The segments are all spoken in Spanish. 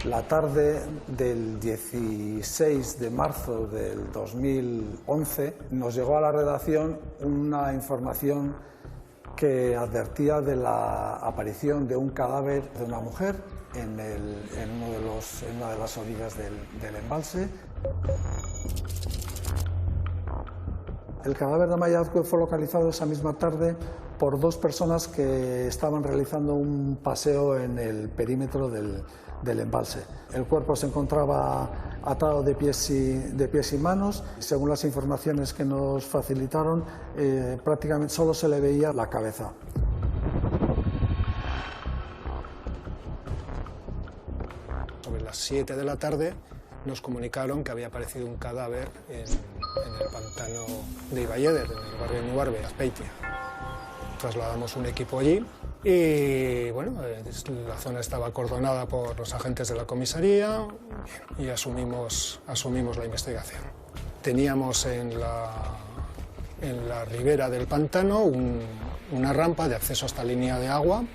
La tarde del 16 de marzo del 2011 nos llegó a la redacción una información que advertía de la aparición de un cadáver de una mujer en una de las orillas del embalse. El cadáver de Amaya Azcue fue localizado esa misma tarde por dos personas que estaban realizando un paseo en el perímetro del embalse. El cuerpo se encontraba atado de pies y manos. Según las informaciones que nos facilitaron, prácticamente solo se le veía la cabeza. Sobre las 7 de la tarde nos comunicaron que había aparecido un cadáver en el pantano de Ibaieder, en el barrio de Nubarbe, Azpeitia. Trasladamos un equipo allí y bueno, la zona estaba acordonada por los agentes de la comisaría y asumimos la investigación. Teníamos en la ribera del pantano una rampa de acceso a esta línea de agua.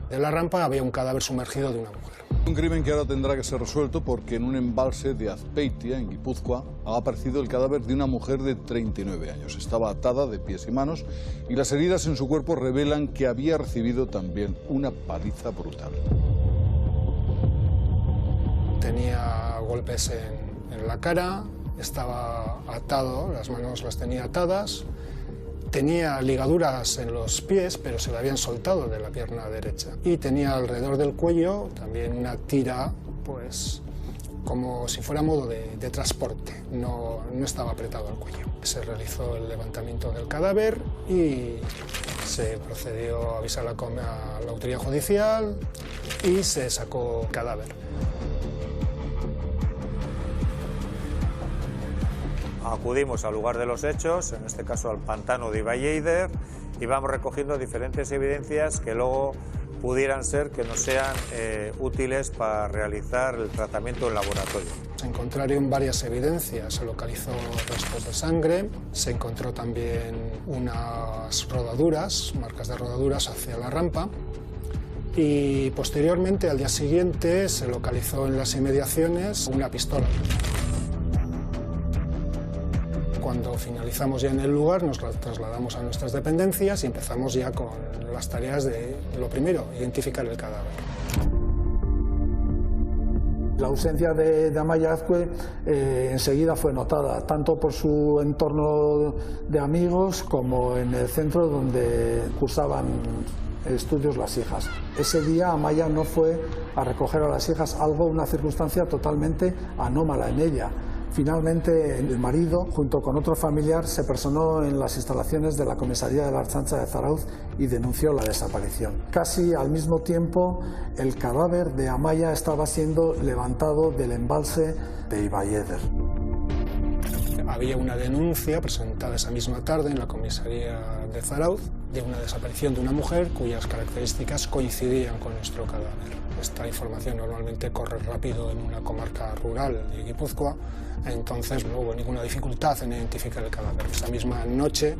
De la rampa había un cadáver sumergido de una mujer. Un crimen que ahora tendrá que ser resuelto porque en un embalse de Azpeitia, en Guipúzcoa, ha aparecido el cadáver de una mujer de 39 años. Estaba atada de pies y manos y las heridas en su cuerpo revelan que había recibido también una paliza brutal. Tenía golpes en la cara, estaba atado, las manos las tenía atadas. Tenía ligaduras en los pies, pero se le habían soltado de la pierna derecha. Y tenía alrededor del cuello también una tira, pues, como si fuera modo de transporte. No estaba apretado al cuello. Se realizó el levantamiento del cadáver y se procedió a avisar a la autoridad judicial y se sacó el cadáver. Acudimos al lugar de los hechos, en este caso al pantano de Ibaieder, y vamos recogiendo diferentes evidencias que luego pudieran ser que nos sean útiles para realizar el tratamiento en laboratorio. Se encontraron varias evidencias, se localizó restos de sangre, se encontró también unas rodaduras, marcas de rodaduras hacia la rampa, y posteriormente, al día siguiente, se localizó en las inmediaciones una pistola. Cuando finalizamos ya en el lugar, nos trasladamos a nuestras dependencias y empezamos ya con las tareas de, lo primero, identificar el cadáver. La ausencia de Amaya Azcue enseguida fue notada, tanto por su entorno de amigos como en el centro donde cursaban estudios las hijas. Ese día Amaya no fue a recoger a las hijas, una circunstancia totalmente anómala en ella. Finalmente, el marido, junto con otro familiar, se personó en las instalaciones de la comisaría de la Ertzaintza de Zarautz y denunció la desaparición. Casi al mismo tiempo, el cadáver de Amaya estaba siendo levantado del embalse de Ibaieder. Había una denuncia presentada esa misma tarde en la comisaría de Zarautz de una desaparición de una mujer cuyas características coincidían con nuestro cadáver. Esta información normalmente corre rápido en una comarca rural de Guipúzcoa, entonces no hubo ninguna dificultad en identificar el cadáver. Esa misma noche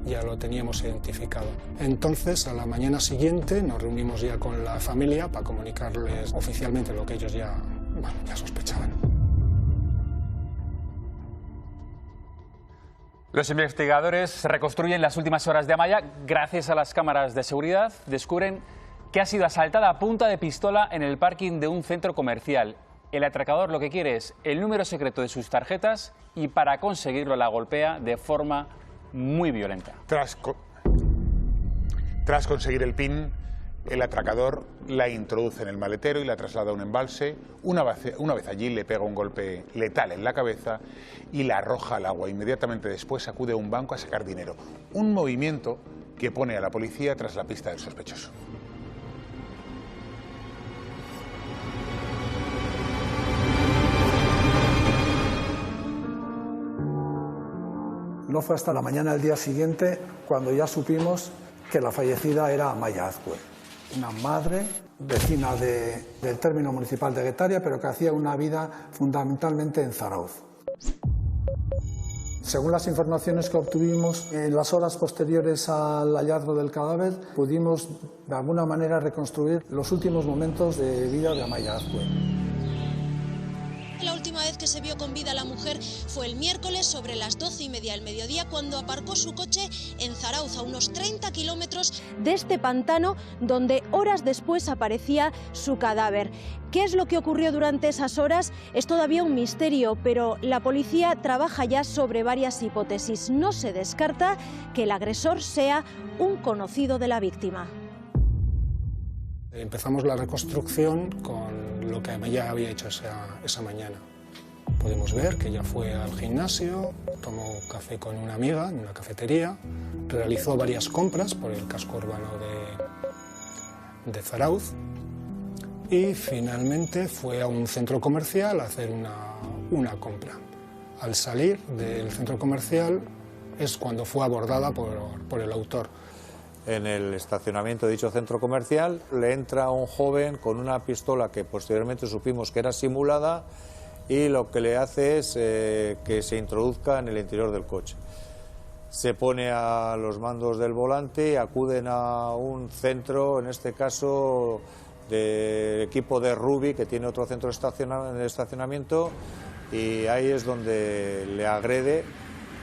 ya lo teníamos identificado. Entonces, a la mañana siguiente nos reunimos ya con la familia para comunicarles oficialmente lo que ellos ya sospechaban. Los investigadores reconstruyen las últimas horas de Amaya. Gracias a las cámaras de seguridad, descubren que ha sido asaltada a punta de pistola en el parking de un centro comercial. El atracador lo que quiere es el número secreto de sus tarjetas y para conseguirlo la golpea de forma muy violenta. Tras conseguir el PIN, el atracador la introduce en el maletero y la traslada a un embalse. Una vez allí le pega un golpe letal en la cabeza y la arroja al agua. Inmediatamente después acude a un banco a sacar dinero. Un movimiento que pone a la policía tras la pista del sospechoso. No fue hasta la mañana del día siguiente cuando ya supimos que la fallecida era Amaya Azcue, una madre vecina del término municipal de Getaria, pero que hacía una vida fundamentalmente en Zarautz. Según las informaciones que obtuvimos en las horas posteriores al hallazgo del cadáver, pudimos de alguna manera reconstruir los últimos momentos de vida de Amaya Azcue. que se vio con vida a la mujer fue el miércoles sobre las 12:30 del mediodía, cuando aparcó su coche en Zarauz, a unos 30 kilómetros de este pantano, donde horas después aparecía su cadáver. ¿Qué es lo que ocurrió durante esas horas? Es todavía un misterio, pero la policía trabaja ya sobre varias hipótesis. No se descarta que el agresor sea un conocido de la víctima. Empezamos la reconstrucción con lo que ella había hecho esa mañana. Podemos ver que ella fue al gimnasio, tomó café con una amiga en una cafetería, realizó varias compras por el casco urbano de Zarauz y finalmente fue a un centro comercial a hacer una compra. Al salir del centro comercial es cuando fue abordada por el autor. En el estacionamiento de dicho centro comercial le entra un joven con una pistola que posteriormente supimos que era simulada, y lo que le hace es que se introduzca en el interior del coche. Se pone a los mandos del volante y acuden a un centro, en este caso de equipo de Rubi, que tiene otro centro de estacionamiento, y ahí es donde le agrede,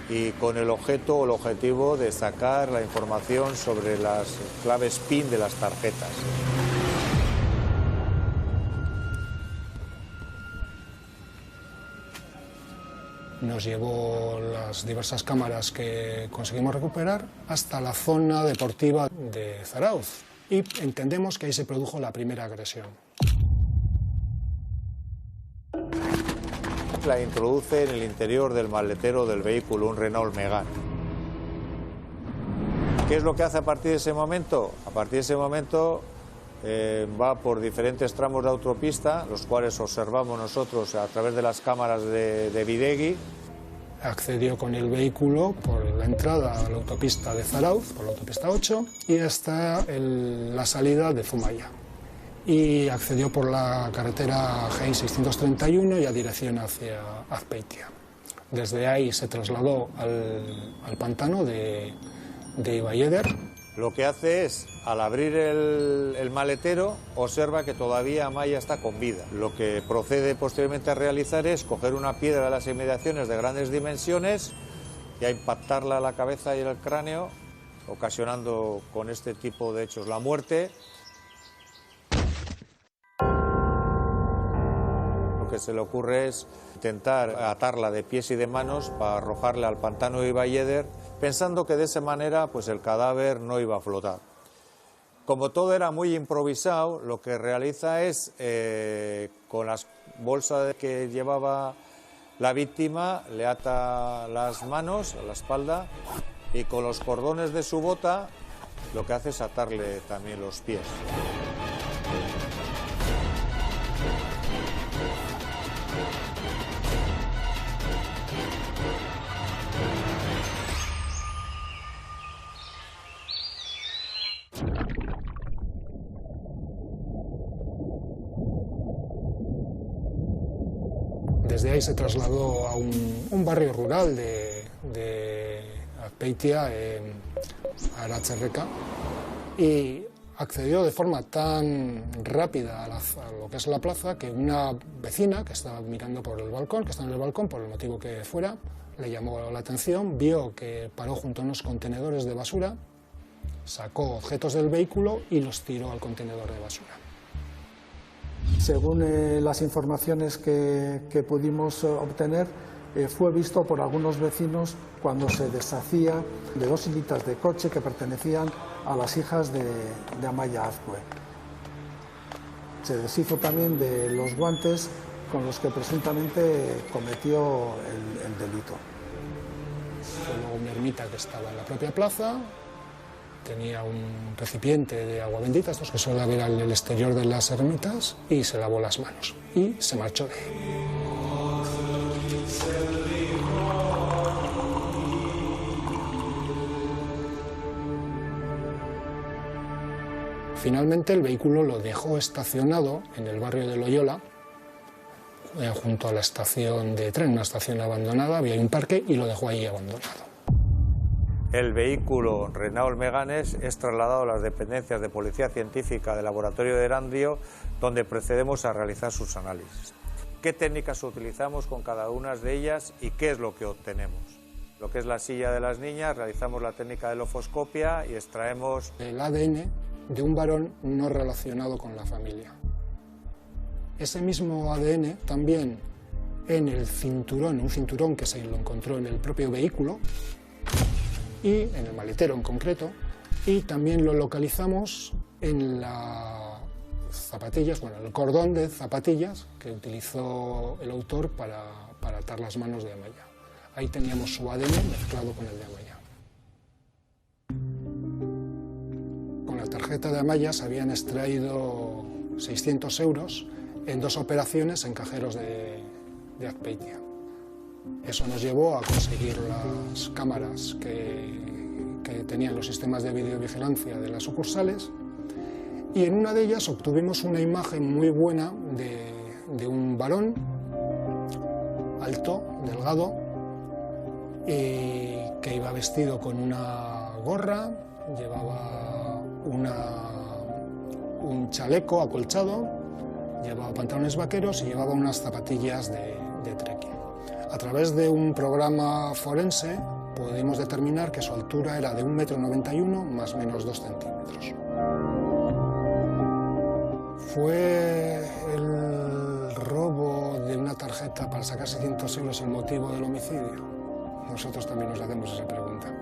y con el objetivo de sacar la información sobre las claves PIN de las tarjetas. Nos llevó las diversas cámaras que conseguimos recuperar hasta la zona deportiva de Zarauz y entendemos que ahí se produjo la primera agresión. La introduce en el interior del maletero del vehículo, un Renault Megane. ¿Qué es lo que hace a partir de ese momento? A partir de ese momento va por diferentes tramos de autopista, los cuales observamos nosotros a través de las cámaras de Bidegui. Accedió con el vehículo por la entrada a la autopista de Zarauz, por la autopista 8, y hasta la salida de Zumaya. Y accedió por la carretera GEI 631 y a dirección hacia Azpeitia. Desde ahí se trasladó al pantano de Ibaieder. Lo que hace es, al abrir el maletero, observa que todavía Amaia está con vida. Lo que procede posteriormente a realizar es coger una piedra de las inmediaciones de grandes dimensiones y a impactarla a la cabeza y el cráneo, ocasionando con este tipo de hechos la muerte. Lo que se le ocurre es intentar atarla de pies y de manos para arrojarla al pantano de Ibaieder, pensando que de esa manera pues el cadáver no iba a flotar. Como todo era muy improvisado, lo que realiza es, con las bolsas que llevaba la víctima, le ata las manos a la espalda y con los cordones de su bota lo que hace es atarle también los pies. Desde ahí se trasladó a un barrio rural de Azpeitia, a Aratxerreka, y accedió de forma tan rápida a lo que es la plaza que una vecina que estaba mirando por el balcón, que estaba en el balcón por el motivo que fuera, le llamó la atención, vio que paró junto a unos contenedores de basura, sacó objetos del vehículo y los tiró al contenedor de basura. Según las informaciones que pudimos obtener, fue visto por algunos vecinos cuando se deshacía de 2 hilitas de coche que pertenecían a las hijas de Amaia Azcue. Se deshizo también de los guantes con los que presuntamente cometió el delito. Fue luego una ermita que estaba en la propia plaza, tenía un recipiente de agua bendita, estos que suele haber en el exterior de las ermitas, y se lavó las manos y se marchó de ahí. Finalmente el vehículo lo dejó estacionado en el barrio de Loyola, junto a la estación de tren, una estación abandonada, había un parque y lo dejó ahí abandonado. El vehículo Renault Megane es trasladado a las dependencias de Policía Científica del Laboratorio de Erandio, donde procedemos a realizar sus análisis. qué técnicas utilizamos con cada una de ellas y qué es lo que obtenemos. Lo que es la silla de las niñas, realizamos la técnica de lofoscopia y extraemos el ADN de un varón no relacionado con la familia. Ese mismo ADN también en el cinturón, un cinturón que se lo encontró en el propio vehículo y en el maletero en concreto, y también lo localizamos en las zapatillas, bueno, el cordón de zapatillas que utilizó el autor para atar las manos de Amaya. Ahí teníamos su ADN mezclado con el de Amaya. Con la tarjeta de Amaya se habían extraído 600 euros en 2 operaciones en cajeros de Azpeitia. Eso nos llevó a conseguir las cámaras que tenían los sistemas de videovigilancia de las sucursales, y en una de ellas obtuvimos una imagen muy buena de un varón alto, delgado, y que iba vestido con una gorra, llevaba un chaleco acolchado, llevaba pantalones vaqueros y llevaba unas zapatillas de trekking. A través de un programa forense pudimos determinar que su altura era de 1,91 m más o menos 2 centímetros. ¿Fue el robo de una tarjeta para sacar 600 euros el motivo del homicidio? Nosotros también nos hacemos esa pregunta.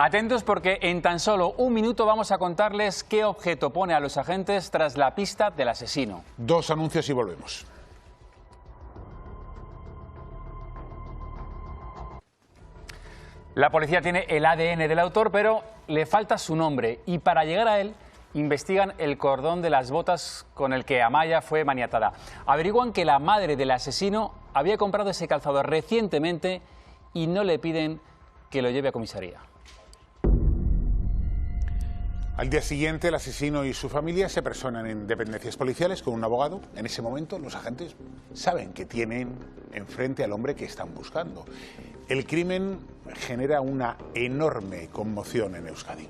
Atentos porque en tan solo un minuto vamos a contarles qué objeto pone a los agentes tras la pista del asesino. 2 anuncios y volvemos. La policía tiene el ADN del autor, pero le falta su nombre, y para llegar a él investigan el cordón de las botas con el que Amaya fue maniatada. Averiguan que la madre del asesino había comprado ese calzado recientemente y no le piden que lo lleve a comisaría. Al día siguiente, el asesino y su familia se personan en dependencias policiales con un abogado. En ese momento, los agentes saben que tienen enfrente al hombre que están buscando. El crimen genera una enorme conmoción en Euskadi.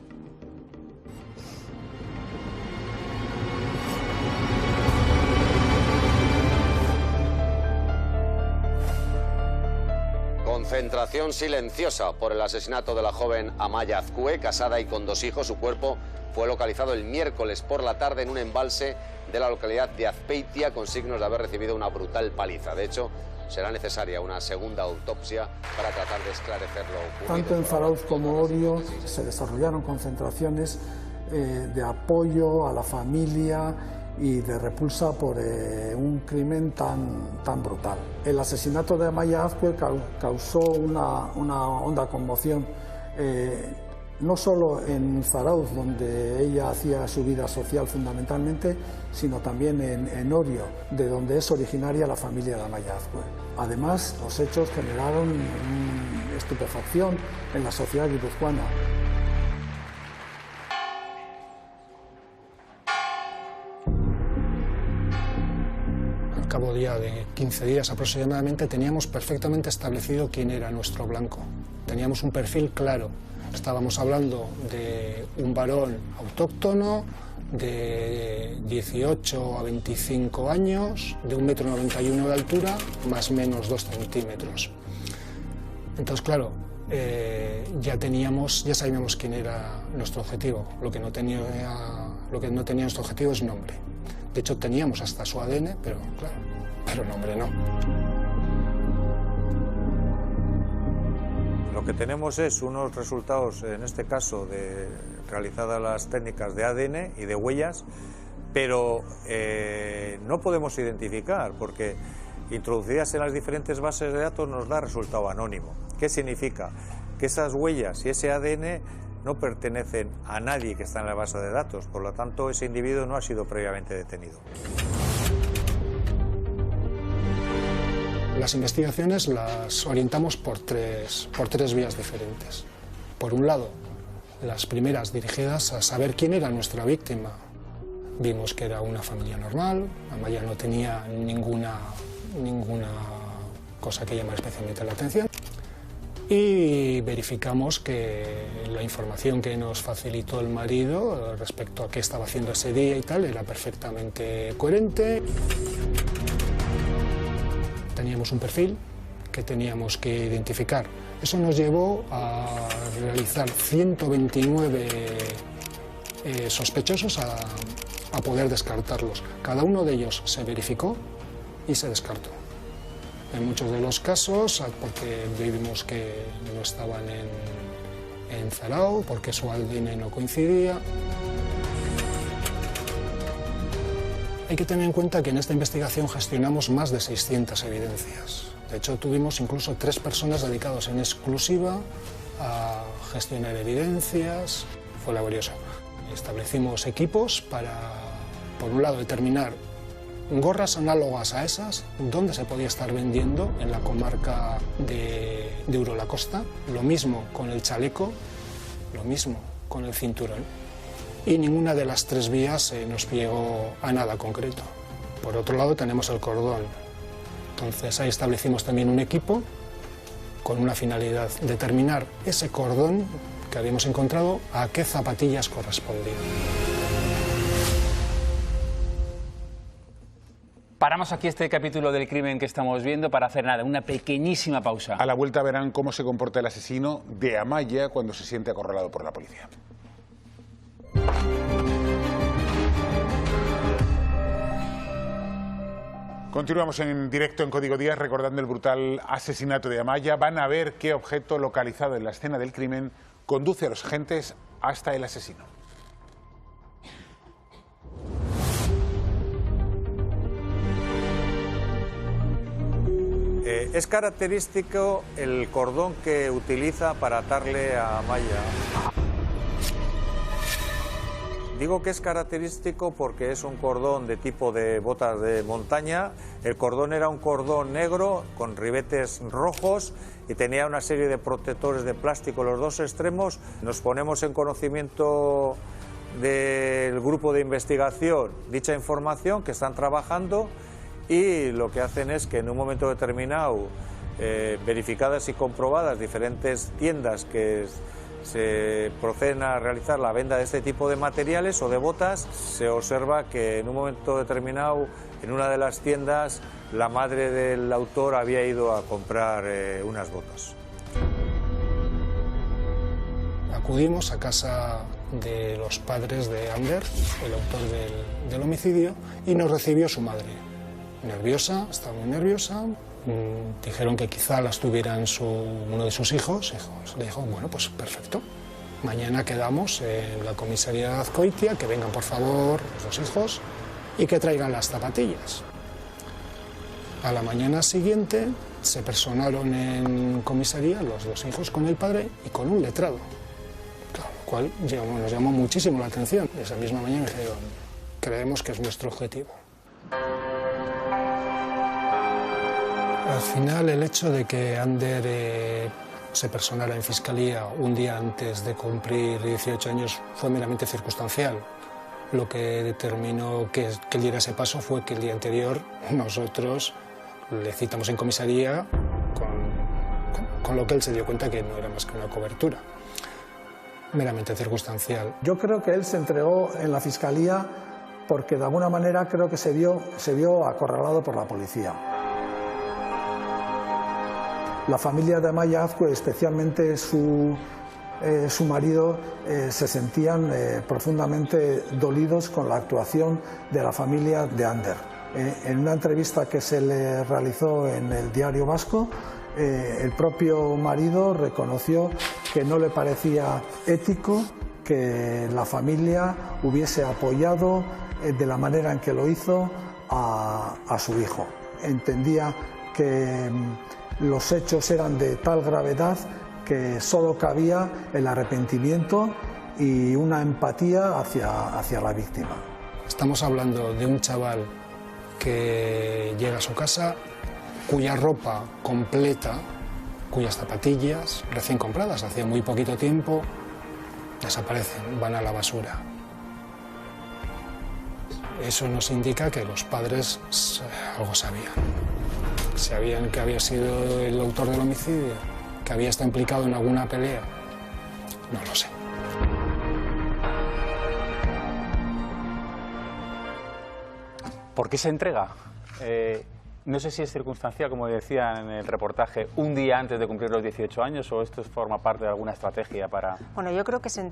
Concentración silenciosa por el asesinato de la joven Amaya Azcue, casada y con 2 hijos. Su cuerpo fue localizado el miércoles por la tarde en un embalse de la localidad de Azpeitia con signos de haber recibido una brutal paliza. De hecho, será necesaria una segunda autopsia para tratar de esclarecer lo ocurrido. Tanto en Zarautz como Orio se desarrollaron concentraciones de apoyo a la familia y de repulsa por un crimen tan brutal. El asesinato de Amaya Azcue causó una honda conmoción, no solo en Zarautz, donde ella hacía su vida social fundamentalmente, sino también en Orio, de donde es originaria la familia de Amaya Azcue. Además, los hechos generaron estupefacción en la sociedad guipuzcoana. Al cabo ya de 15 días aproximadamente teníamos perfectamente establecido quién era nuestro blanco. Teníamos un perfil claro. Estábamos hablando de un varón autóctono de 18 a 25 años, de 1,91 m de altura, más o menos 2 centímetros. Entonces, claro, ya sabíamos quién era nuestro objetivo. Lo que no tenía nuestro objetivo es nombre. De hecho, teníamos hasta su ADN, pero nombre no. Lo que tenemos es unos resultados, en este caso, realizadas las técnicas de ADN y de huellas, pero no podemos identificar, porque introducidas en las diferentes bases de datos nos da resultado anónimo. ¿Qué significa? Que esas huellas y ese ADN no pertenecen a nadie que está en la base de datos, por lo tanto ese individuo no ha sido previamente detenido. Las investigaciones las orientamos por tres vías diferentes. Por un lado, las primeras dirigidas a saber quién era nuestra víctima. Vimos que era una familia normal, Amaya no tenía ninguna cosa que llamara especialmente la atención. y verificamos que la información que nos facilitó el marido respecto a qué estaba haciendo ese día y tal era perfectamente coherente. Teníamos un perfil que teníamos que identificar. Eso nos llevó a realizar 129 sospechosos a poder descartarlos. Cada uno de ellos se verificó y se descartó. En muchos de los casos, porque vimos que no estaban en Zarauz, porque su ADN no coincidía. Hay que tener en cuenta que en esta investigación gestionamos más de 600 evidencias. De hecho, tuvimos incluso 3 personas dedicadas en exclusiva a gestionar evidencias. Fue laborioso. Establecimos equipos para, por un lado, determinar gorras análogas a esas, dónde se podía estar vendiendo en la comarca de Urola-Kosta. Lo mismo con el chaleco, lo mismo con el cinturón. Y ninguna de las 3 vías nos llegó a nada concreto. Por otro lado tenemos el cordón. Entonces ahí establecimos también un equipo con una finalidad, determinar ese cordón que habíamos encontrado a qué zapatillas correspondía. Paramos aquí este capítulo del crimen que estamos viendo para hacer una pequeñísima pausa. A la vuelta verán cómo se comporta el asesino de Amaya cuando se siente acorralado por la policía. Continuamos en directo en Código Díaz recordando el brutal asesinato de Amaya. Van a ver qué objeto localizado en la escena del crimen conduce a los agentes hasta el asesino. Es característico el cordón que utiliza para atarle a Amaya. Digo que es característico porque es un cordón de tipo de botas de montaña. El cordón era un cordón negro con ribetes rojos y tenía una serie de protectores de plástico en los 2 extremos. Nos ponemos en conocimiento del grupo de investigación dicha información que están trabajando y lo que hacen es que en un momento determinado, verificadas y comprobadas diferentes tiendas que se proceden a realizar la venta de este tipo de materiales o de botas, se observa que en un momento determinado en una de las tiendas la madre del autor había ido a comprar unas botas. Acudimos a casa de los padres de Ander, el autor del homicidio, y nos recibió su madre. Nerviosa, estaba muy nerviosa. Dijeron que quizá las tuviera uno de sus hijos. Le dijo, bueno, pues perfecto. Mañana quedamos en la comisaría de Azkoitia, que vengan por favor los 2 hijos y que traigan las zapatillas. A la mañana siguiente se personaron en comisaría los 2 hijos con el padre y con un letrado, claro, lo cual nos llamó muchísimo la atención. Esa misma mañana me dijeron, creemos que es nuestro objetivo. Al final, el hecho de que Ander se personara en fiscalía un día antes de cumplir 18 años fue meramente circunstancial. Lo que determinó que él diera ese paso fue que el día anterior nosotros le citamos en comisaría con lo que él se dio cuenta que no era más que una cobertura. Meramente circunstancial. Yo creo que él se entregó en la fiscalía porque de alguna manera creo que se vio acorralado por la policía. La familia de Amaya Azkue, especialmente su marido, se sentían profundamente dolidos con la actuación de la familia de Ander. En una entrevista que se le realizó en el Diario Vasco, el propio marido reconoció que no le parecía ético que la familia hubiese apoyado de la manera en que lo hizo a su hijo. Entendía que los hechos eran de tal gravedad que solo cabía el arrepentimiento y una empatía hacia la víctima. Estamos hablando de un chaval que llega a su casa, cuya ropa completa, cuyas zapatillas recién compradas hacía muy poquito tiempo, desaparecen, van a la basura. Eso nos indica que los padres algo sabían. Sabían que había sido el autor del homicidio, que había estado implicado en alguna pelea, no lo sé. ¿Por qué se entrega? No sé si es circunstancial, como decía en el reportaje, un día antes de cumplir los 18 años, o esto forma parte de alguna estrategia para... Bueno, yo creo que se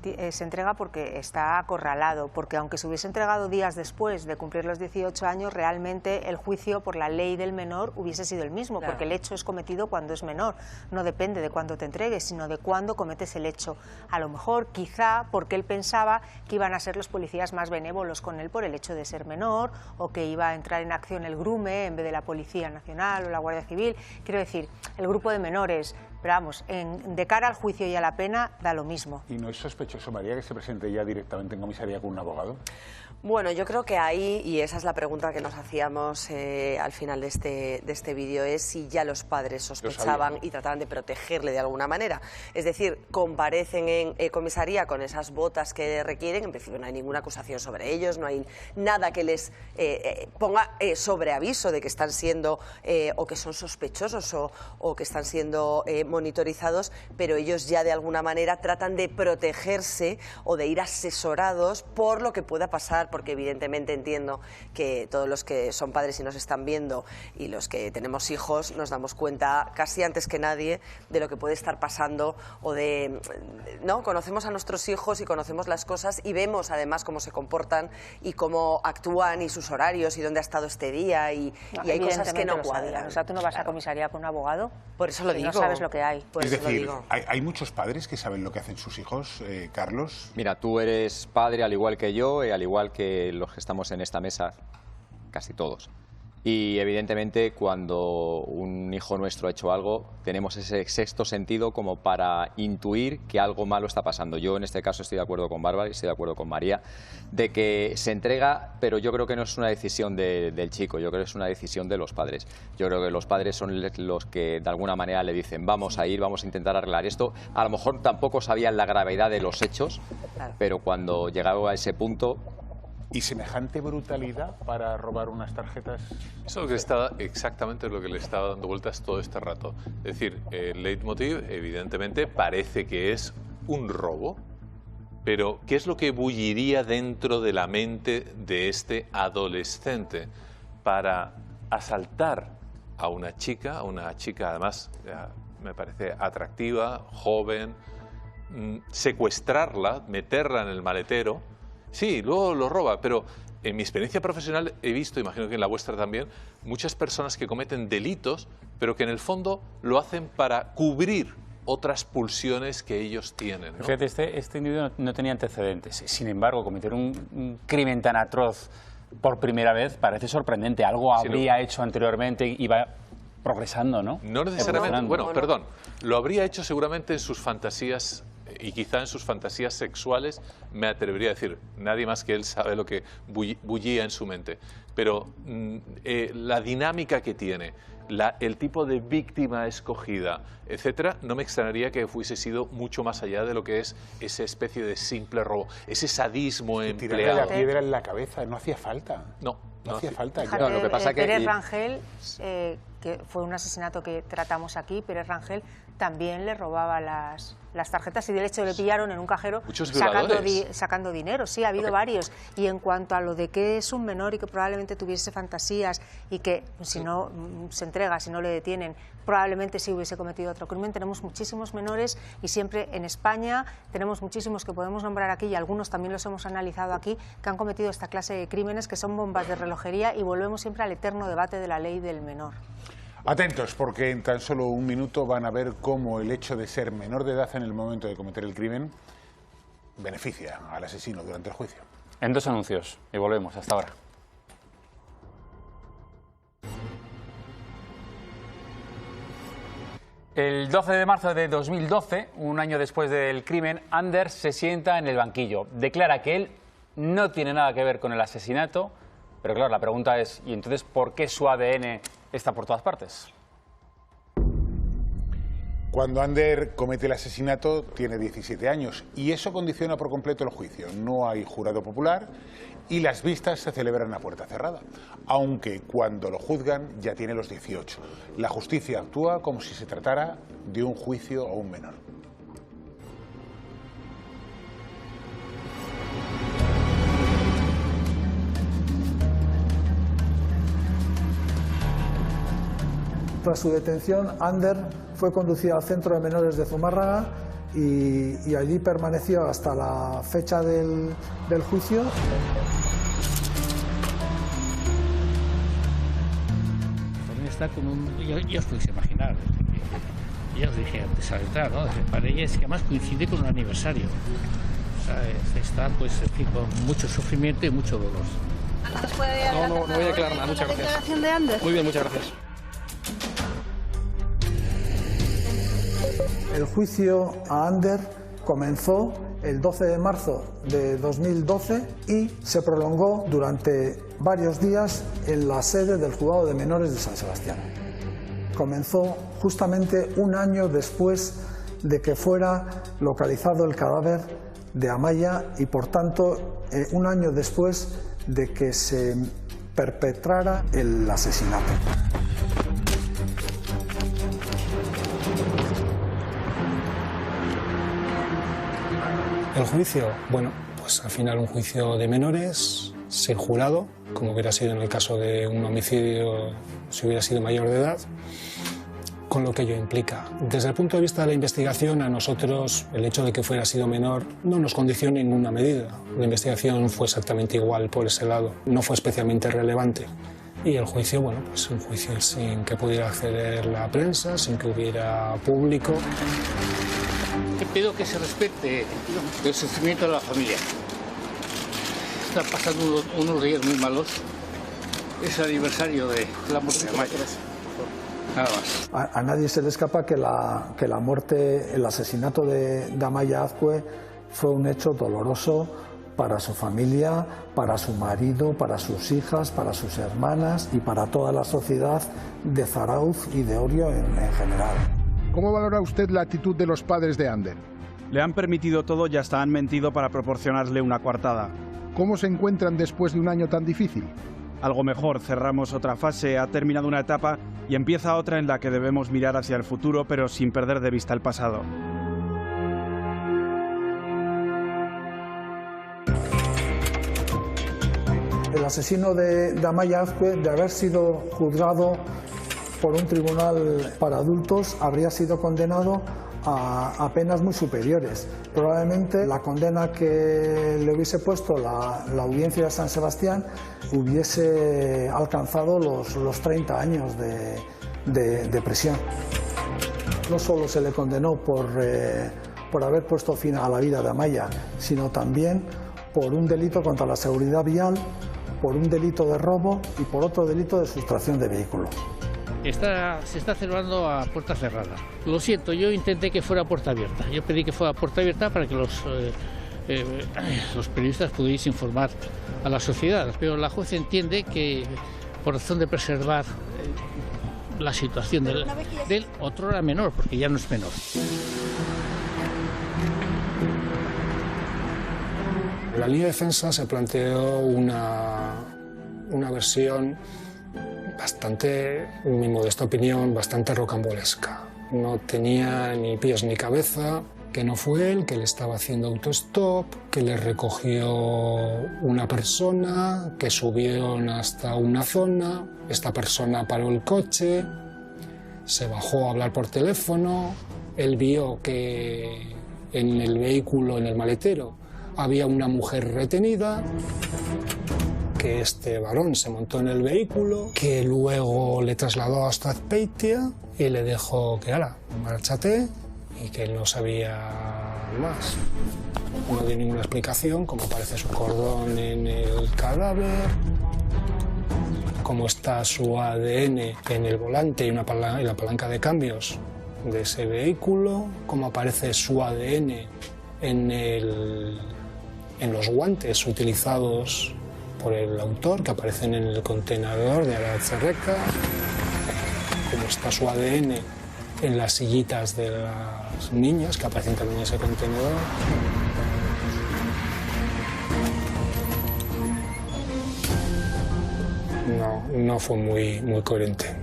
entrega porque está acorralado, porque aunque se hubiese entregado días después de cumplir los 18 años, realmente el juicio por la ley del menor hubiese sido el mismo, claro, porque el hecho es cometido cuando es menor, no depende de cuándo te entregues, sino de cuándo cometes el hecho. A lo mejor, quizá, porque él pensaba que iban a ser los policías más benévolos con él por el hecho de ser menor, o que iba a entrar en acción el GRUME en vez de la Policía Nacional o la Guardia Civil. Quiero decir, el grupo de menores, pero vamos, de cara al juicio y a la pena da lo mismo. ¿Y no es sospechoso, María, que se presente ya directamente en comisaría con un abogado? Bueno, yo creo que ahí, y esa es la pregunta que nos hacíamos al final de este vídeo, es si ya los padres sospechaban y trataban de protegerle de alguna manera. Es decir, comparecen en comisaría con esas botas que requieren, en principio no hay ninguna acusación sobre ellos, no hay nada que les ponga sobre aviso de que están siendo o que son sospechosos o que están siendo monitorizados, pero ellos ya de alguna manera tratan de protegerse o de ir asesorados por lo que pueda pasar, porque evidentemente entiendo que todos los que son padres y nos están viendo y los que tenemos hijos nos damos cuenta casi antes que nadie de lo que puede estar pasando o de, ¿no? Conocemos a nuestros hijos y conocemos las cosas y vemos además cómo se comportan y cómo actúan y sus horarios y dónde ha estado este día y hay cosas que no cuadran. O sea, tú no vas a comisaría con un abogado. Por eso lo digo. No sabes lo que hay. Es decir, ¿hay muchos padres que saben lo que hacen sus hijos, Carlos? Mira, tú eres padre al igual que yo y al igual que los que estamos en esta mesa, casi todos. Y evidentemente cuando un hijo nuestro ha hecho algo, tenemos ese sexto sentido como para intuir que algo malo está pasando. Yo en este caso estoy de acuerdo con Bárbara y estoy de acuerdo con María, de que se entrega, pero yo creo que no es una decisión del chico, yo creo que es una decisión de los padres. Yo creo que los padres son los que de alguna manera le dicen vamos a ir, vamos a intentar arreglar esto. A lo mejor tampoco sabían la gravedad de los hechos, pero cuando llegaba a ese punto... ¿Y semejante brutalidad para robar unas tarjetas? Eso es lo que exactamente lo que le estaba dando vueltas todo este rato. Es decir, el leitmotiv evidentemente parece que es un robo, pero ¿qué es lo que bulliría dentro de la mente de este adolescente para asaltar a una chica además me parece atractiva, joven, secuestrarla, meterla en el maletero? Sí, luego lo roba, pero en mi experiencia profesional he visto, imagino que en la vuestra también, muchas personas que cometen delitos, pero que en el fondo lo hacen para cubrir otras pulsiones que ellos tienen, ¿no? Fíjate, este individuo no tenía antecedentes. Sin embargo, cometer un crimen tan atroz por primera vez parece sorprendente. Algo habría hecho anteriormente y va progresando, ¿no? No necesariamente. Bueno, perdón. Lo habría hecho seguramente en sus fantasías y quizá en sus fantasías sexuales, me atrevería a decir, nadie más que él sabe lo que bullía en su mente. Pero la dinámica que tiene, el tipo de víctima escogida, etcétera, no me extrañaría que fuese sido mucho más allá de lo que es esa especie de simple robo, ese sadismo empleado. Tirarle la piedra en la cabeza, no hacía falta. No hacía falta. Fíjate, no, lo que pasa Pérez Rangel, que fue un asesinato que tratamos aquí, Pérez Rangel también le robaba las tarjetas y de hecho le pillaron en un cajero sacando dinero. Sí, ha habido varios. Y en cuanto a lo de que es un menor y que probablemente tuviese fantasías y que si no se entrega, si no le detienen, probablemente sí hubiese cometido otro crimen, tenemos muchísimos menores y siempre en España tenemos muchísimos que podemos nombrar aquí y algunos también los hemos analizado aquí, que han cometido esta clase de crímenes que son bombas de relojería y volvemos siempre al eterno debate de la ley del menor. Atentos, porque en tan solo un minuto van a ver cómo el hecho de ser menor de edad en el momento de cometer el crimen beneficia al asesino durante el juicio. En 2 anuncios y volvemos. Hasta ahora. El 12 de marzo de 2012, un año después del crimen, Anders se sienta en el banquillo. Declara que él no tiene nada que ver con el asesinato, pero claro, la pregunta es, ¿y entonces por qué su ADN está por todas partes? Cuando Ander comete el asesinato tiene 17 años y eso condiciona por completo el juicio. No hay jurado popular y las vistas se celebran a puerta cerrada, aunque cuando lo juzgan ya tiene los 18. La justicia actúa como si se tratara de un juicio a un menor. Tras su detención, Ander fue conducido al centro de menores de Zumárraga y allí permaneció hasta la fecha del juicio. También está con un... Ya os podéis imaginar, ya os dije antes al entrar, ¿no? Para ella es que además coincide con un aniversario. O sea, está pues con mucho sufrimiento y mucho dolor. No voy a aclarar nada, muchas gracias. ¿Declaración de Ander? Muy bien, muchas gracias. El juicio a Ander comenzó el 12 de marzo de 2012 y se prolongó durante varios días en la sede del Juzgado de Menores de San Sebastián. Comenzó justamente un año después de que fuera localizado el cadáver de Amaya y, por tanto, un año después de que se perpetrara el asesinato. El juicio, bueno, pues al final un juicio de menores, sin jurado, como hubiera sido en el caso de un homicidio si hubiera sido mayor de edad, con lo que ello implica. Desde el punto de vista de la investigación, a nosotros el hecho de que fuera sido menor no nos condiciona en ninguna medida. La investigación fue exactamente igual por ese lado, no fue especialmente relevante. Y el juicio, bueno, pues un juicio sin que pudiera acceder la prensa, sin que hubiera público. Te pido que se respete el sufrimiento de la familia. Están pasando unos días muy malos. Es el aniversario de la muerte de Amaya. Nada más. A nadie se le escapa que la muerte, el asesinato de Amaya Azcue fue un hecho doloroso para su familia, para su marido, para sus hijas, para sus hermanas y para toda la sociedad de Zarautz y de Orio en general. ¿Cómo valora usted la actitud de los padres de Ander? Le han permitido todo y hasta han mentido para proporcionarle una coartada. ¿Cómo se encuentran después de un año tan difícil? Algo mejor, cerramos otra fase, ha terminado una etapa y empieza otra en la que debemos mirar hacia el futuro, pero sin perder de vista el pasado. El asesino de Amaya Azcue, de haber sido juzgado por un tribunal para adultos, habría sido condenado a penas muy superiores. Probablemente la condena que le hubiese puesto la audiencia de San Sebastián hubiese alcanzado los 30 años de prisión. No solo se le condenó por haber puesto fin a la vida de Amaya, sino también por un delito contra la seguridad vial, por un delito de robo y por otro delito de sustracción de vehículo. Se está celebrando a puerta cerrada. Lo siento, yo intenté que fuera a puerta abierta. Yo pedí que fuera a puerta abierta para que los periodistas pudierais informar a la sociedad. Pero la juez entiende que, por razón de preservar la situación del otro era menor, porque ya no es menor. La línea de defensa se planteó una versión bastante, en mi modesta opinión, bastante rocambolesca. No tenía ni pies ni cabeza, que no fue él, que le estaba haciendo autostop, que le recogió una persona, que subieron hasta una zona, esta persona paró el coche, se bajó a hablar por teléfono, él vio que en el vehículo, en el maletero, había una mujer retenida, que este varón se montó en el vehículo, que luego le trasladó hasta Azpeitia y le dijo que ahora, márchate, y que él no sabía más. No dio ninguna explicación, cómo aparece su cordón en el cadáver, cómo está su ADN en el volante y la palanca de cambios de ese vehículo, cómo aparece su ADN en los guantes utilizados por el autor, que aparecen en el contenedor de Aratxerreka, cómo está su ADN en las sillitas de los niños que aparecen también en ese contenedor. No fue muy coherente.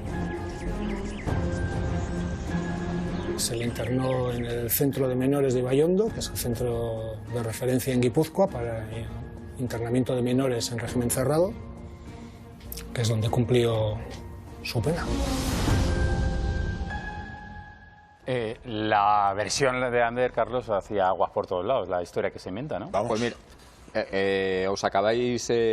Se le internó en el centro de menores de Ibaiondo, que es el centro de referencia en Guipúzcoa para el internamiento de menores en régimen cerrado, que es donde cumplió su pena. La versión de Ander, Carlos, hacía aguas por todos lados, la historia que se inventa, ¿no? Pues mira,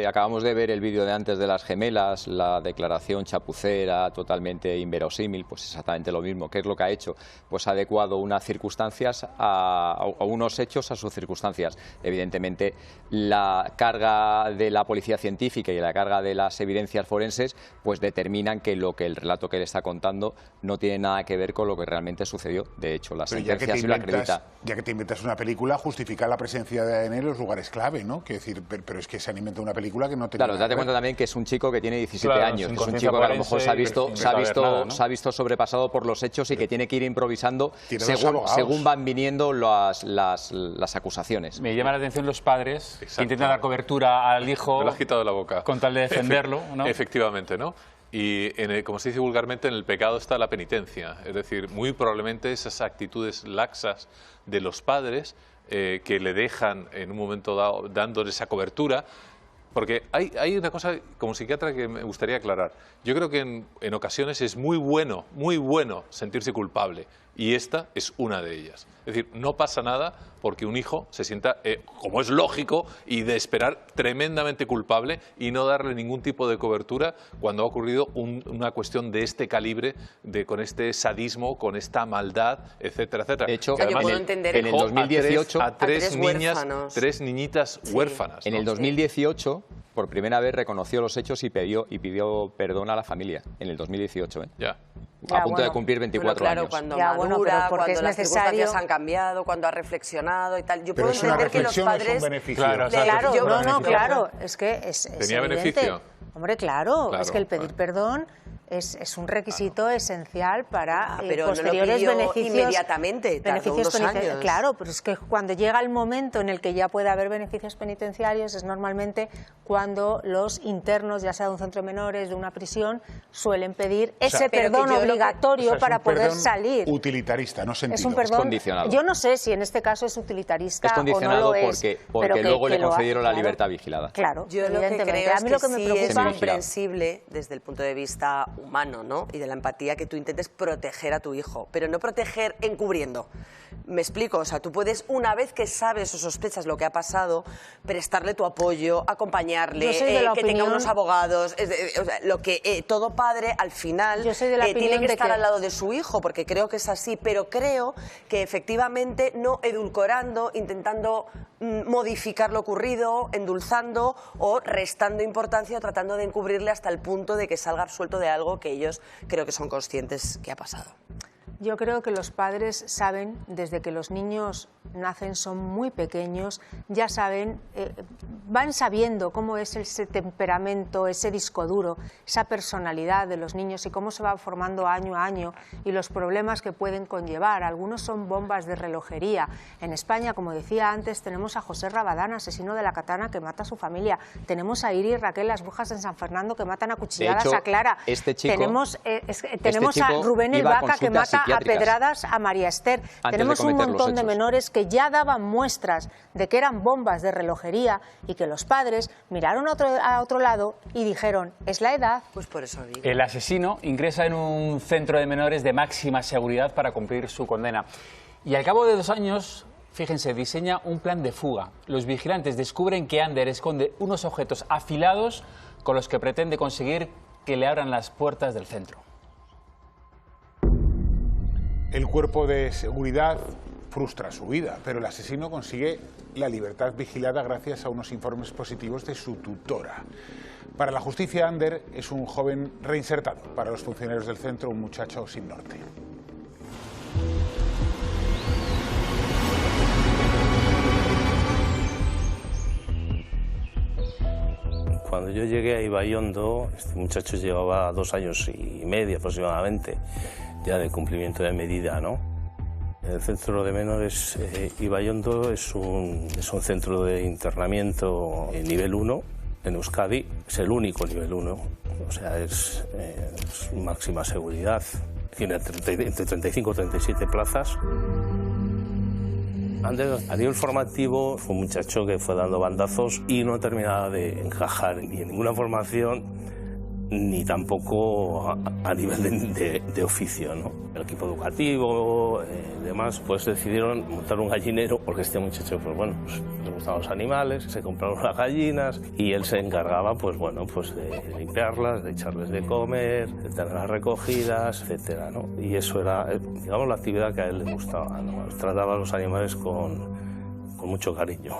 acabamos de ver el vídeo de antes de las gemelas, la declaración chapucera, totalmente inverosímil, pues exactamente lo mismo. ¿Qué es lo que ha hecho? Pues ha adecuado unas circunstancias a unos hechos a sus circunstancias. Evidentemente, la carga de la policía científica y la carga de las evidencias forenses pues determinan que el relato que él está contando no tiene nada que ver con lo que realmente sucedió. De hecho, la sentencia sí lo acredita. Ya que te inventas una película, justifica la presencia de ADN en los lugares clave, ¿no? Quiero decir, pero es que se han inventado una película que no tiene. Claro, date cuenta también que es un chico que tiene 17 años, es un chico que a lo mejor se ha visto sobrepasado por los hechos y que tiene que ir improvisando según van viniendo las acusaciones. Me llama la atención los padres que intentan dar cobertura al hijo. Me lo has quitado de la boca. Con tal de defenderlo, ¿no? Efectivamente, ¿no? Y, como se dice vulgarmente, en el pecado está la penitencia. Es decir, muy probablemente esas actitudes laxas de los padres que le dejan en un momento dado dándole esa cobertura, porque hay una cosa como psiquiatra que me gustaría aclarar. Yo creo que en ocasiones es muy bueno sentirse culpable, y esta es una de ellas. Es decir, no pasa nada porque un hijo se sienta, como es lógico, y de esperar tremendamente culpable y no darle ningún tipo de cobertura cuando ha ocurrido una cuestión de este calibre, con este sadismo, con esta maldad, etcétera, etcétera. De hecho, además, en el 2018 a tres niñitas huérfanas. En el 2018, por primera vez reconoció los hechos y pidió perdón a la familia. En el 2018, Ya. A punto de cumplir 24 años. Cuando madura, cuando las circunstancias han cambiado, cuando ha reflexionado y tal. Yo puedo entender que los padres... Es un beneficio. Claro, es que es ¿Tenía evidente. beneficio? Hombre, claro, es que el pedir perdón es un requisito esencial para pero posteriores no lo pidió beneficios inmediatamente, tardó unos años. Claro, pero es que cuando llega el momento en el que ya puede haber beneficios penitenciarios es normalmente cuando los internos, ya sea de un centro de menores, de una prisión, suelen pedir ese perdón obligatorio para poder salir. Utilitarista, no sentido. Es un perdón condicionado. Yo no sé si en este caso es utilitarista es condicionado o no lo es, porque luego le concedieron la libertad vigilada. Claro, yo lo que creo es a mí lo que me sí preocupa es comprensible desde el punto de vista humano, ¿no? Y de la empatía, que tú intentes proteger a tu hijo, pero no proteger encubriendo. Me explico, o sea, tú puedes, una vez que sabes o sospechas lo que ha pasado, prestarle tu apoyo, acompañarle, que tenga unos abogados, o sea, lo que todo padre al final tiene que estar al lado de su hijo, porque creo que es así, pero creo que efectivamente no edulcorando, intentando modificar lo ocurrido, endulzando o restando importancia o tratando de encubrirle hasta el punto de que salga suelto de algo que ellos creo que son conscientes que ha pasado. Yo creo que los padres saben, desde que los niños nacen, son muy pequeños, ya saben, van sabiendo cómo es ese temperamento, ese disco duro, esa personalidad de los niños y cómo se va formando año a año y los problemas que pueden conllevar. Algunos son bombas de relojería. En España, como decía antes, tenemos a José Rabadán, asesino de la katana, que mata a su familia. Tenemos a Iri y Raquel, las brujas en San Fernando, que matan a cuchilladas a Clara. Tenemos a Rubén el Vaca, que mata a pedradas a María Esther. Tenemos un montón de menores que ya daban muestras de que eran bombas de relojería y que los padres miraron a otro lado y dijeron, es la edad. Pues por eso digo. El asesino ingresa en un centro de menores de máxima seguridad para cumplir su condena. Y al cabo de 2 años, fíjense, diseña un plan de fuga. Los vigilantes descubren que Ander esconde unos objetos afilados con los que pretende conseguir que le abran las puertas del centro. El cuerpo de seguridad frustra su vida, pero el asesino consigue la libertad vigilada gracias a unos informes positivos de su tutora. Para la justicia, Ander es un joven reinsertado. Para los funcionarios del centro, un muchacho sin norte. Cuando yo llegué a Ibaiondo, este muchacho llevaba 2 años y medio aproximadamente. ya de cumplimiento de medida, ¿no? El centro de menores Ibaiondo es un centro de internamiento nivel 1 en Euskadi, es el único nivel 1, o sea, es máxima seguridad, tiene entre 35 y 37 plazas. Antes, a nivel formativo, fue un muchacho que fue dando bandazos y no terminaba de encajar ni en ninguna formación, ni tampoco a nivel de oficio, ¿no? El equipo educativo, demás, pues decidieron montar un gallinero, porque este muchacho, pues bueno, pues, le gustaban los animales, se compraron las gallinas y él se encargaba, pues bueno, pues de limpiarlas, de echarles de comer, de tenerlas recogidas, etcétera, ¿no? Y eso era, digamos, la actividad que a él le gustaba, ¿no? Trataba a los animales con mucho cariño.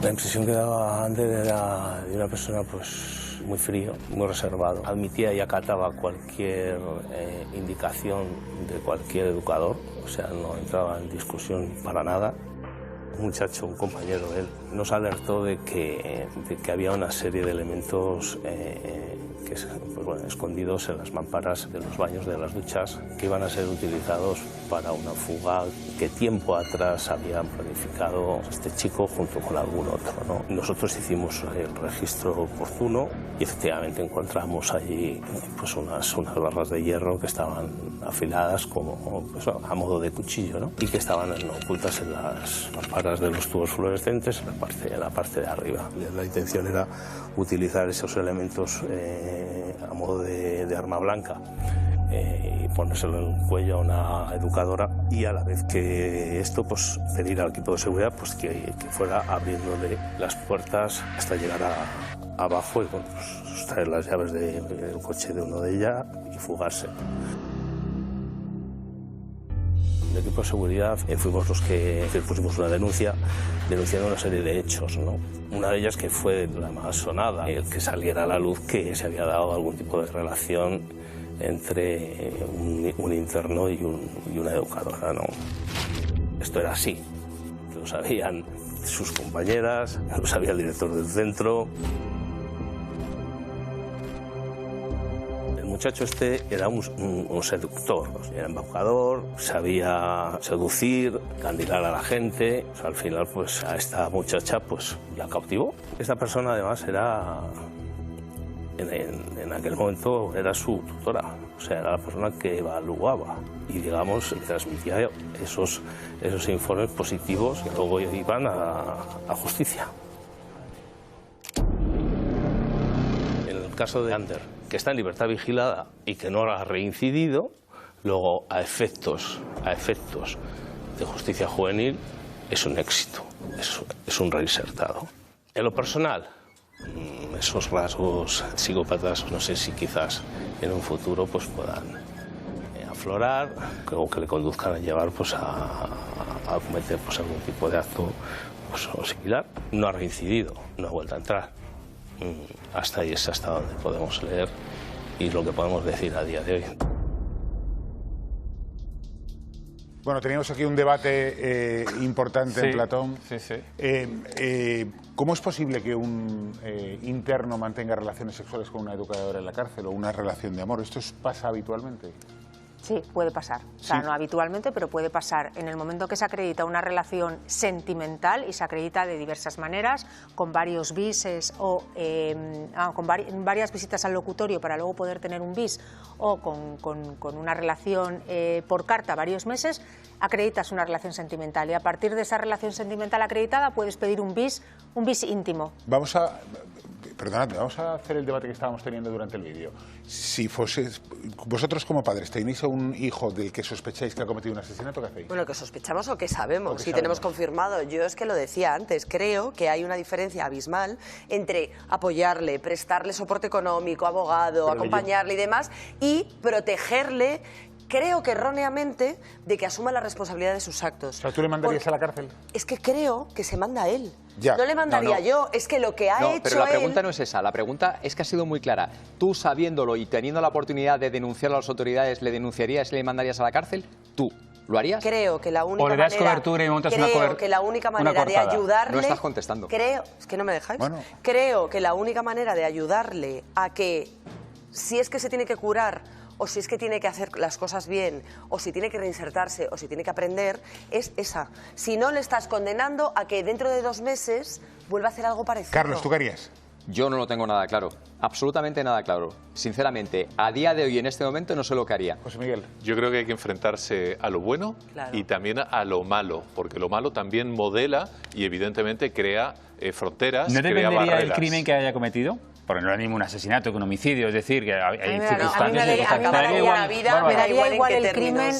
La impresión que daba Ander era de una persona, pues, muy frío, muy reservado. Admitía y acataba cualquier indicación de cualquier educador, o sea, no entraba en discusión para nada. Un muchacho, un compañero de él, nos alertó de que había una serie de elementos pues bueno, escondidos en las mamparas de los baños, de las duchas, que iban a ser utilizados para una fuga que tiempo atrás habían planificado este chico junto con algún otro, ¿no? Nosotros hicimos el registro oportuno y efectivamente encontramos allí pues unas barras de hierro que estaban afiladas como pues, a modo de cuchillo, ¿no? Y que estaban ocultas en las mamparas de los tubos fluorescentes en la parte de arriba. La intención era utilizar esos elementos a modo de arma blanca y ponérselo en el cuello a una educadora y a la vez que esto pues pedir al equipo de seguridad pues que fuera abriéndole las puertas hasta llegar abajo y bueno, pues, sustraer las llaves del coche de uno de ellas y fugarse. El equipo de seguridad fuimos los que pusimos una denuncia denunciando una serie de hechos, ¿no? Una de ellas que fue la más sonada, el que saliera a la luz que se había dado algún tipo de relación entre un interno y una educadora, ¿no? Esto era así, lo sabían sus compañeras, lo sabía el director del centro. El muchacho este era un seductor, era embaucador, sabía seducir, candilar a la gente. O sea, al final, pues a esta muchacha pues la cautivó. Esta persona además era, en aquel momento, era su tutora. O sea, era la persona que evaluaba y, digamos, transmitía esos informes positivos que luego iban a justicia. En el caso de Ander, que está en libertad vigilada y que no ha reincidido, luego a efectos de justicia juvenil es un éxito, es un reinsertado. En lo personal, esos rasgos psicópatas no sé si quizás en un futuro pues puedan aflorar o que le conduzcan a llevar pues a cometer pues algún tipo de acto pues, o similar. No ha reincidido, no ha vuelto a entrar. Hasta ahí es hasta donde podemos leer y lo que podemos decir a día de hoy. Bueno, teníamos aquí un debate importante en Platón. Sí, sí. ¿Cómo es posible que un interno mantenga relaciones sexuales con una educadora en la cárcel o una relación de amor? ¿Esto pasa habitualmente? Sí, puede pasar. O sea, no habitualmente, pero puede pasar. En el momento que se acredita una relación sentimental, y se acredita de diversas maneras, con varios bises o con varias visitas al locutorio para luego poder tener un bis, o con una relación por carta varios meses, acreditas una relación sentimental. Y a partir de esa relación sentimental acreditada puedes pedir un bis íntimo. Perdonadme, vamos a hacer el debate que estábamos teniendo durante el vídeo. Si vosotros como padres tenéis a un hijo del que sospecháis que ha cometido un asesinato, ¿qué hacéis? Bueno, que sospechamos o que sabemos, si tenemos confirmado. Yo es que lo decía antes, creo que hay una diferencia abismal entre apoyarle, prestarle soporte económico, abogado, acompañarle y demás, y protegerle, creo que erróneamente, de que asuma la responsabilidad de sus actos. O sea, ¿tú le mandarías a la cárcel? Es que creo que se manda a él. Ya. No le mandaría yo, es que lo que ha hecho pero la pregunta él... no es esa, la pregunta es que ha sido muy clara. Tú, sabiéndolo y teniendo la oportunidad de denunciarlo a las autoridades, ¿le denunciarías y le mandarías a la cárcel? ¿Tú lo harías? Creo que la única ¿O le das cobertura y montas la única manera de ayudarle... No estás contestando. Es que no me dejáis. Bueno. Creo que la única manera de ayudarle a que, si es que se tiene que curar o si es que tiene que hacer las cosas bien, o si tiene que reinsertarse, o si tiene que aprender, es esa. Si no, le estás condenando a que dentro de 2 meses vuelva a hacer algo parecido. Carlos, ¿tú qué harías? Yo no lo tengo nada claro, absolutamente nada claro. Sinceramente, a día de hoy, en este momento, no sé lo que haría. José Miguel. Yo creo que hay que enfrentarse a lo bueno y también a lo malo, porque lo malo también modela y evidentemente crea fronteras, ¿No crea dependería barreras. del crimen que haya cometido? Porque no es ni un asesinato que un homicidio, es decir, que hay circunstancias... A mí me daría igual el crimen,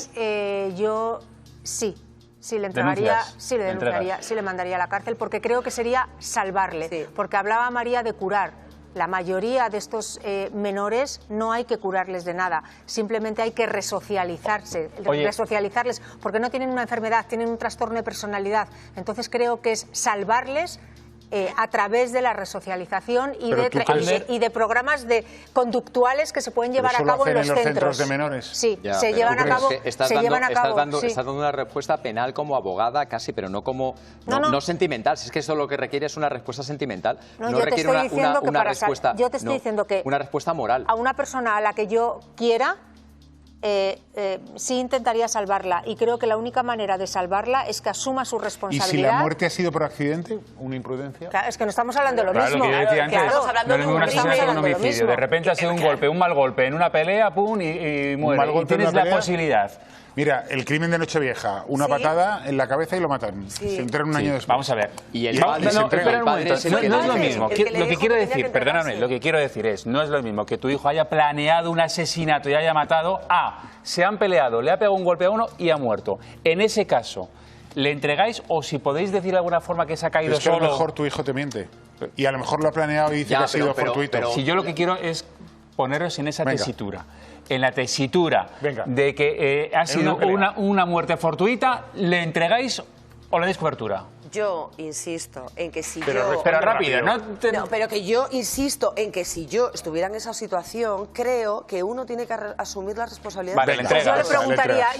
yo sí. Sí, le entregaría, sí le denunciaría, sí le mandaría a la cárcel, porque creo que sería salvarle. Porque hablaba María de curar. La mayoría de estos menores no hay que curarles de nada, simplemente hay que resocializarles, porque no tienen una enfermedad, tienen un trastorno de personalidad. Entonces creo que es salvarles a través de la resocialización y de programas conductuales que se pueden llevar a cabo en los centros de menores. Sí, se llevan a cabo. Estás dando una respuesta penal como abogada casi, pero no como no sentimental. Si es que eso lo que requiere es una respuesta sentimental. No requiere una respuesta. Yo te estoy diciendo que una respuesta moral. A una persona a la que yo quiera, sí intentaría salvarla, y creo que la única manera de salvarla es que asuma su responsabilidad. ¿Y si la muerte ha sido por accidente, una imprudencia? Claro, es que no estamos hablando de lo mismo. Lo que yo decía antes, no es un asesinato, un homicidio. De repente ha sido un golpe, un mal golpe en una pelea, pum, y muere. Y tienes la posibilidad. Mira, el crimen de Nochevieja, una patada en la cabeza y lo matan. Se enteran un año después. Vamos a ver. Y el padre espera un momento. No es lo mismo. Lo que quiero decir, perdóname, lo que quiero decir es, no es lo mismo que tu hijo haya planeado un asesinato y haya matado se han peleado, le ha pegado un golpe a uno y ha muerto. En ese caso, ¿le entregáis o si podéis decir de alguna forma que se ha caído solo? A lo mejor tu hijo te miente. Y a lo mejor lo ha planeado y dice que ha sido fortuito. Si yo lo que quiero es poneros en esa tesitura. En la tesitura de que ha sido una muerte fortuita, ¿le entregáis o le dais cobertura? Yo insisto en que si pero rápido, pero que yo insisto en que si yo estuviera en esa situación, creo que uno tiene que asumir la responsabilidad.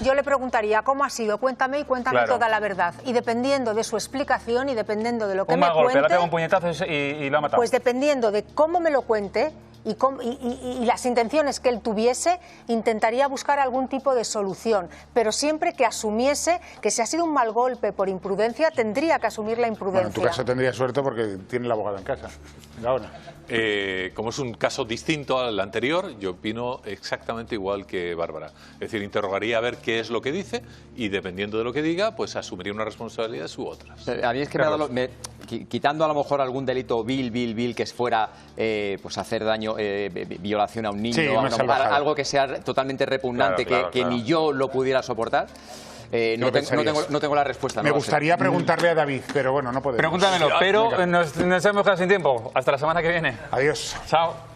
Yo le preguntaría cómo ha sido, cuéntame toda la verdad. Y dependiendo de su explicación y dependiendo de lo que me cuente, le pega un puñetazo y lo ha matado. Pues dependiendo de cómo me lo cuente y las intenciones que él tuviese, intentaría buscar algún tipo de solución, pero siempre que asumiese que si ha sido un mal golpe por imprudencia, tendría que asumir la imprudencia. Bueno, en tu caso tendría suerte porque tiene la abogada en casa. Ahora. Como es un caso distinto al anterior, yo opino exactamente igual que Bárbara. Es decir, interrogaría a ver qué es lo que dice y dependiendo de lo que diga, pues asumiría una responsabilidad u otras. A mí es que quitando a lo mejor algún delito vil que fuera pues hacer daño, violación a un niño, algo que sea totalmente repugnante, que ni yo lo pudiera soportar. No tengo la respuesta. Me gustaría preguntarle a David, pero bueno, no podemos. Pregúntamelo, pero nos hemos quedado sin tiempo. Hasta la semana que viene. Adiós. Chao.